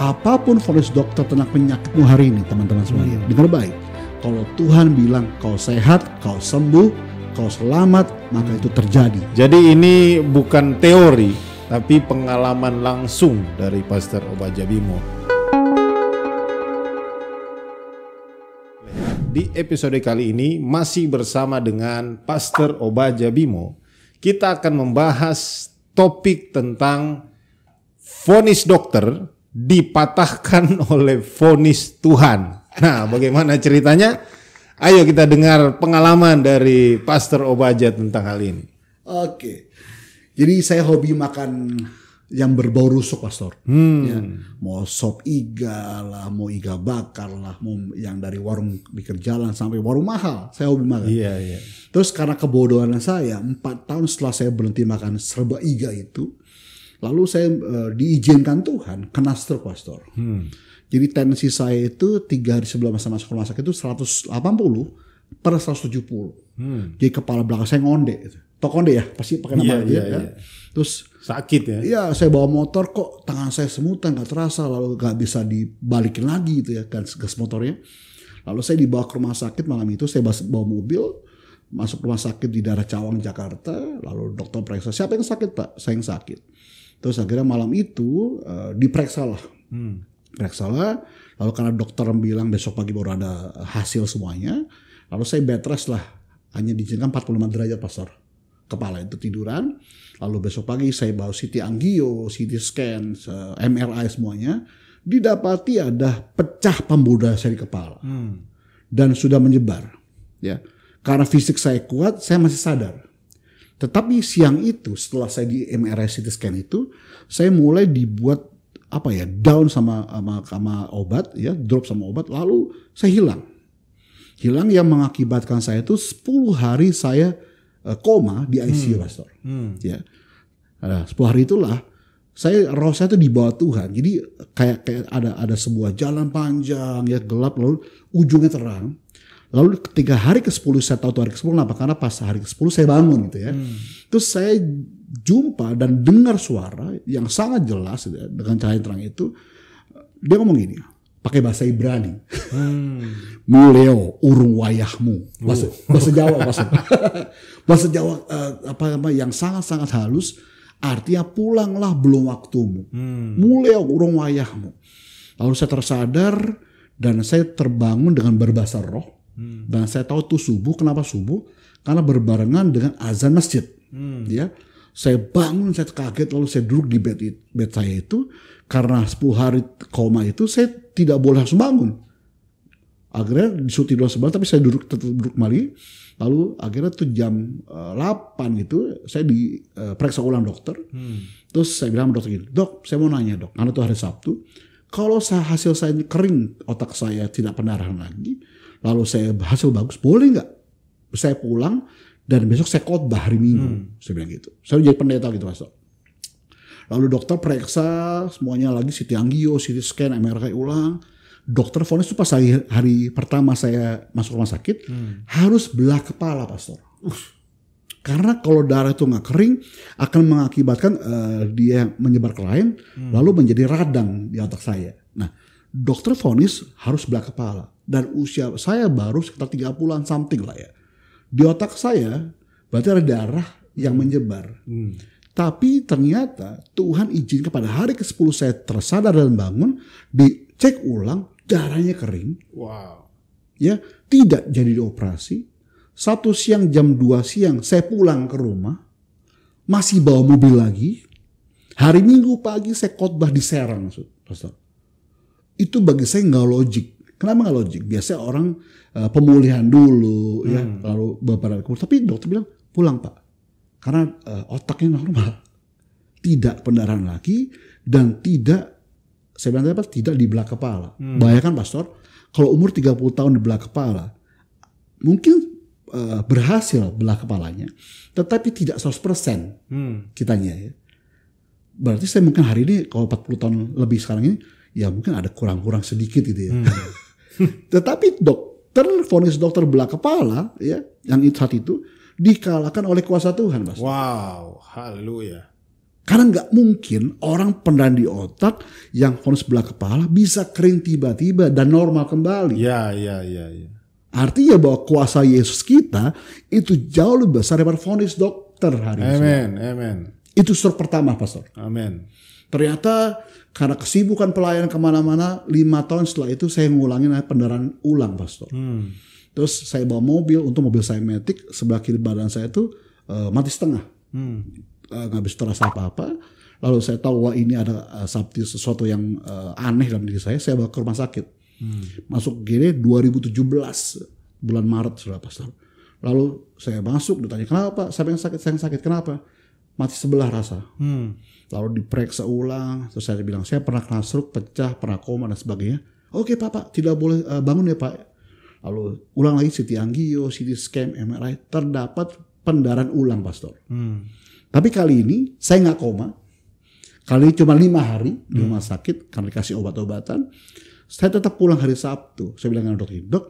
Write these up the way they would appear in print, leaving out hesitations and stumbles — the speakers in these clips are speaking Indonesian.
apapun vonis dokter tentang penyakitmu hari ini, teman-teman semuanya, dengar baik. Kalau Tuhan bilang kau sehat, kau sembuh, kau selamat, maka itu terjadi. Jadi ini bukan teori, tapi pengalaman langsung dari Pastor Obaja Bimo. Di episode kali ini masih bersama dengan Pastor Obaja Bimo. Kita akan membahas topik tentang vonis dokter dipatahkan oleh vonis Tuhan. Nah, bagaimana ceritanya? Ayo kita dengar pengalaman dari Pastor Obaja tentang hal ini. Oke. Jadi saya hobi makan yang berbau rusuk, Pastor. Ya, mau sop iga lah, mau iga bakar lah, mau yang dari warung pinggir jalan sampai warung mahal, saya hobi makan. Iya. Terus karena kebodohan saya, 4 tahun setelah saya berhenti makan serba iga itu, lalu saya diizinkan Tuhan kena stroke, Pastor. Jadi tensi saya itu 3 hari sebelum masa masuk rumah sakit itu 180/170. Jadi kepala belakang saya ngonde. Tau konde ya? Pasti pakai nama aja. Ya. Terus sakit ya? Iya, saya bawa motor kok tangan saya semutan, gak terasa, lalu gak bisa dibalikin lagi gitu ya, gas motornya. Lalu saya dibawa ke rumah sakit malam itu, saya bawa mobil, masuk rumah sakit di daerah Cawang, Jakarta. Lalu dokter periksa, siapa yang sakit Pak? Saya yang sakit. Terus akhirnya malam itu diperiksa lah. Lalu karena dokter bilang besok pagi baru ada hasil semuanya, lalu saya bed rest lah, hanya diizinkan 45 derajat, Pastor. Kepala itu tiduran, lalu besok pagi saya bawa CT angio, CT scan, MRI semuanya, didapati ada pecah pembuluh saya di kepala dan sudah menyebar. Ya, karena fisik saya kuat, saya masih sadar. Tetapi siang itu setelah saya di MRI CT scan itu, saya mulai dibuat down sama obat, ya, drop sama obat, lalu saya hilang yang mengakibatkan saya itu 10 hari saya koma di ICU, Pastor. Ya. Nah, 10 hari itulah roh saya itu di bawah Tuhan. Jadi kayak ada sebuah jalan panjang ya, gelap, lalu ujungnya terang. Lalu ketika hari ke-10 saya tahu hari ke-10 kenapa? Karena pas hari ke-10 saya bangun gitu ya. Terus saya jumpa dan dengar suara yang sangat jelas gitu ya, dengan cahaya terang itu. Dia ngomong gini, pakai bahasa Ibrani. Muleo urung wayahmu. Bahasa Jawa, bahasa Jawa yang sangat-sangat halus, artinya pulanglah belum waktumu. Muleo urung wayahmu. Lalu saya tersadar dan saya terbangun dengan berbahasa roh. Dan saya tahu itu subuh. Kenapa subuh? Karena berbarengan dengan azan masjid. Ya, saya bangun, saya kaget, lalu saya duduk di bed saya itu. Karena 10 hari koma itu saya tidak boleh langsung bangun. Akhirnya disuruh tidur sebentar, tapi saya tetap duduk kembali. Lalu akhirnya tuh jam 8 gitu saya diperiksa ulang dokter. Terus saya bilang sama dokter gini, "Dok, saya mau nanya, Dok, karena itu hari Sabtu, kalau hasil saya kering, otak saya tidak pendarahan lagi, lalu saya hasil bagus, boleh nggak saya pulang dan besok saya khotbah hari Minggu?" Saya bilang gitu. Saya jadi pendeta gitu, Pastor. Lalu dokter periksa semuanya lagi, CT angio, CT scan, MRI ulang. Dokter vonis itu pas hari pertama saya masuk rumah sakit harus belah kepala, Pastor. Karena kalau darah itu nggak kering akan mengakibatkan dia menyebar ke lain, lalu menjadi radang di otak saya. Nah, dokter vonis harus belah kepala. Dan usia saya baru sekitar 30-an something lah ya. Di otak saya berarti ada darah yang menyebar. Tapi ternyata Tuhan izinkan pada hari ke-10 saya tersadar dan bangun, dicek ulang, darahnya kering. Wow. Ya, tidak jadi dioperasi. Satu siang jam 2 siang saya pulang ke rumah, masih bawa mobil lagi. Hari Minggu pagi saya khotbah di Serang, Pastor. Itu bagi saya nggak logik. Kenapa nggak logik? Biasanya orang pemulihan dulu, ya, lalu beberapa kemudian. Tapi dokter bilang pulang Pak, karena otaknya normal, tidak pendarahan lagi dan tidak, saya bilang apa? Tidak di belah kepala. Bayangkan, Pastor, kalau umur 30 tahun di belah kepala, mungkin berhasil belah kepalanya, tetapi tidak 100% kitanya ya. Berarti saya mungkin hari ini kalau 40 tahun lebih sekarang ini, ya mungkin ada kurang-kurang sedikit gitu ya. Tetapi vonis dokter belah kepala ya, yang saat itu dikalahkan oleh kuasa Tuhan, Mas. Wow, haleluya. Karena nggak mungkin orang pendarahan di otak yang vonis belah kepala bisa kering tiba-tiba dan normal kembali. Ya. Artinya bahwa kuasa Yesus kita itu jauh lebih besar daripada vonis dokter hari ini. Amin. Itu stroke pertama, Pastor. Amin. Ternyata karena kesibukan pelayanan kemana-mana, 5 tahun setelah itu saya ngulangin pendarahan ulang, Pastor. Terus saya bawa mobil, untuk mobil saya Matic, sebelah kiri badan saya itu mati setengah. Nggak bisa terasa apa-apa. Lalu saya tahu wah ini ada sesuatu yang aneh dalam diri saya bawa ke rumah sakit. Masuk GD 2017 bulan Maret sudah, Pastor. Lalu saya masuk ditanya kenapa Pak? Saya yang sakit kenapa? Mati sebelah rasa. Lalu diperiksa ulang. Terus saya bilang saya pernah kena stroke, pecah, pernah koma dan sebagainya. Oke Pak, tidak boleh bangun ya Pak. Lalu ulang lagi CT angio, CT scan, MRI, terdapat pendarahan ulang, Pastor. Tapi kali ini saya nggak koma. Kali ini cuma 5 hari di rumah sakit karena dikasih obat-obatan. Saya tetap pulang hari Sabtu. Saya bilang dengan dokter, dok,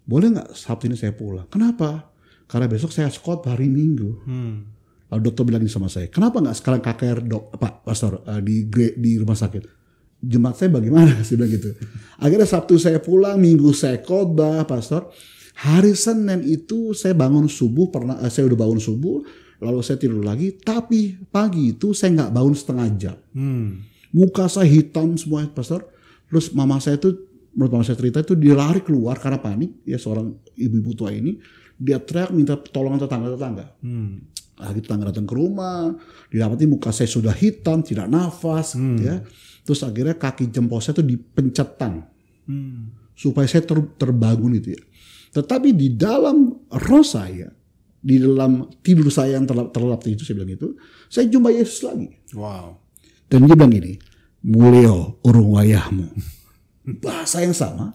boleh nggak Sabtu ini saya pulang? Kenapa? Karena besok saya khotbah hari Minggu. Lalu dokter bilang sama saya, kenapa nggak sekarang KKR Pak Pastor di rumah sakit? Jemaat saya bagaimana? Saya bilang gitu. Akhirnya Sabtu saya pulang, Minggu saya khotbah, Pastor. Hari Senin itu saya bangun subuh, saya udah bangun subuh. Lalu saya tidur lagi, tapi pagi itu saya nggak bangun setengah jam. Muka saya hitam semua, Pastor. Terus mama saya itu, menurut mama saya cerita itu dia lari keluar karena panik. Ya seorang ibu-ibu tua ini, dia teriak minta pertolongan tetangga-tetangga. Akhirnya tetangga datang ke rumah, didapati muka saya sudah hitam, tidak nafas, ya. Terus akhirnya kaki jempol saya itu dipencetan, supaya saya terbangun itu ya. Tetapi di dalam roh saya, di dalam tidur saya yang terlelap itu, saya bilang itu, saya jumpa Yesus lagi. Wow. Dan dia bilang gini, mulio urung wayahmu. Bahasa yang sama,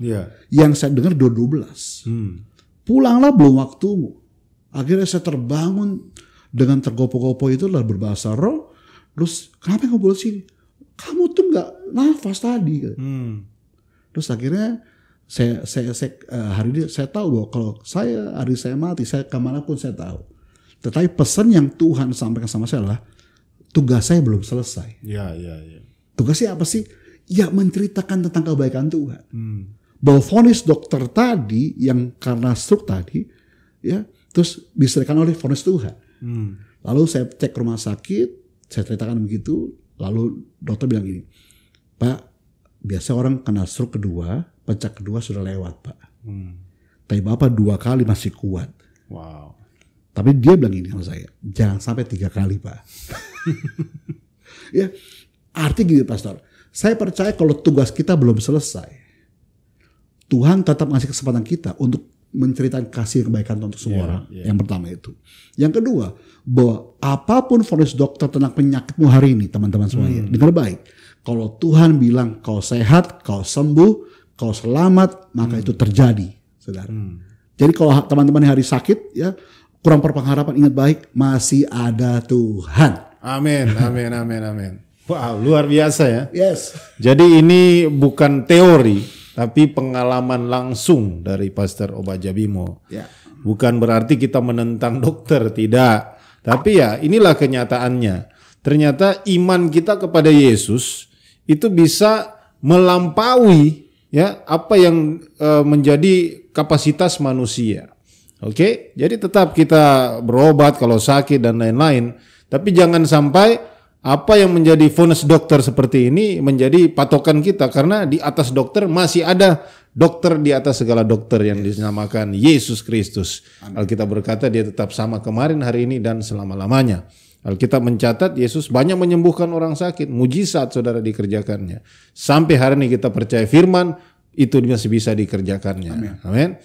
yang saya dengar 12. Pulanglah belum waktumu. Akhirnya saya terbangun dengan tergopoh-gopoh itu lalu berbahasa roh. Terus kenapa kamu boleh sini? Kamu tuh nggak nafas tadi. Terus akhirnya hari ini saya tahu bahwa kalau hari saya mati, saya kemanapun saya tahu. Tetapi pesan yang Tuhan sampaikan sama saya adalah tugas saya belum selesai. Ya. Tugasnya apa sih? Ya menceritakan tentang kebaikan Tuhan. Bahwa vonis dokter tadi yang karena stroke tadi, ya terus diselesaikan oleh vonis Tuhan. Lalu saya cek rumah sakit, saya ceritakan begitu. Lalu dokter bilang gini, Pak, biasa orang kena stroke kedua, pecah kedua sudah lewat Pak. Tapi Bapak 2 kali masih kuat. Wow. Tapi dia bilang gini sama saya, jangan sampai 3 kali Pak. Ya, arti gini Pastor, saya percaya kalau tugas kita belum selesai, Tuhan tetap ngasih kesempatan kita untuk menceritakan kasih kebaikan untuk semua orang. Yang pertama itu. Yang kedua, bahwa apapun vonis dokter tentang penyakitmu hari ini, teman-teman semuanya, dengar baik. Kalau Tuhan bilang kau sehat, kau sembuh, kau selamat, maka itu terjadi, saudara. Jadi kalau teman-teman hari sakit, ya kurang berpengharapan, ingat baik, masih ada Tuhan. Amin. Wow, luar biasa ya. Yes. Jadi ini bukan teori, tapi pengalaman langsung dari Pastor Obadja Bimo. Ya. Bukan berarti kita menentang dokter, tidak. Tapi ya inilah kenyataannya. Ternyata iman kita kepada Yesus itu bisa melampaui ya apa yang menjadi kapasitas manusia. Oke? Jadi tetap kita berobat kalau sakit dan lain-lain, tapi jangan sampai apa yang menjadi vonis dokter seperti ini menjadi patokan kita, karena di atas dokter masih ada dokter di atas segala dokter yang dinamakan Yesus Kristus. Alkitab berkata dia tetap sama kemarin, hari ini dan selama-lamanya. Alkitab mencatat Yesus banyak menyembuhkan orang sakit, mujizat saudara dikerjakannya. Sampai hari ini kita percaya firman itu masih bisa dikerjakannya. Amin.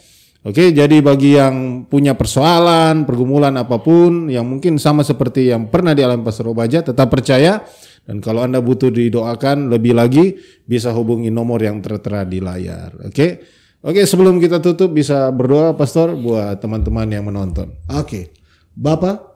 Oke, jadi bagi yang punya persoalan, pergumulan apapun yang mungkin sama seperti yang pernah dialami Pastor Obadja, tetap percaya. Dan kalau Anda butuh didoakan lebih lagi, bisa hubungi nomor yang tertera di layar. Oke, sebelum kita tutup bisa berdoa Pastor buat teman-teman yang menonton. Oke, Bapak,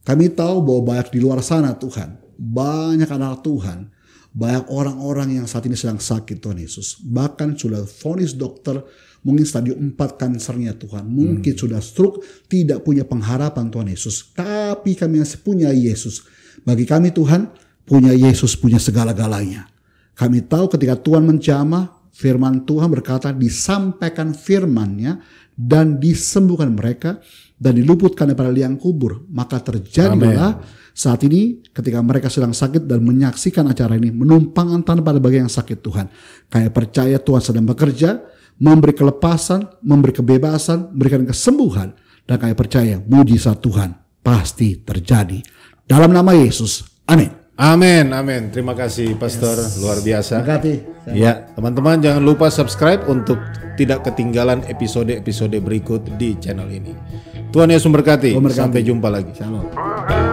kami tahu bahwa banyak di luar sana Tuhan, banyak anak Tuhan, banyak orang-orang yang saat ini sedang sakit Tuhan Yesus. Bahkan sudah vonis dokter, mungkin stadium 4 kansernya Tuhan. Mungkin sudah stroke, tidak punya pengharapan Tuhan Yesus. Tapi kami masih punya Yesus. Bagi kami Tuhan, punya Yesus, punya segala-galanya. Kami tahu ketika Tuhan menjamah, firman Tuhan berkata disampaikan firman-Nya dan disembuhkan mereka dan diluputkan daripada liang kubur. Maka terjadilah saat ini ketika mereka sedang sakit dan menyaksikan acara ini, menumpangkan tangan pada bagian yang sakit Tuhan. Kami percaya Tuhan sedang bekerja, memberi kelepasan, memberi kebebasan, memberikan kesembuhan. Dan kami percaya mujizat Tuhan pasti terjadi. Dalam nama Yesus, amin. Amin, amin. Terima kasih Pastor, luar biasa. Terima kasih. Ya, teman-teman jangan lupa subscribe untuk tidak ketinggalan episode-episode berikut di channel ini. Tuhan Yesus memberkati. Sampai jumpa lagi. Shalom.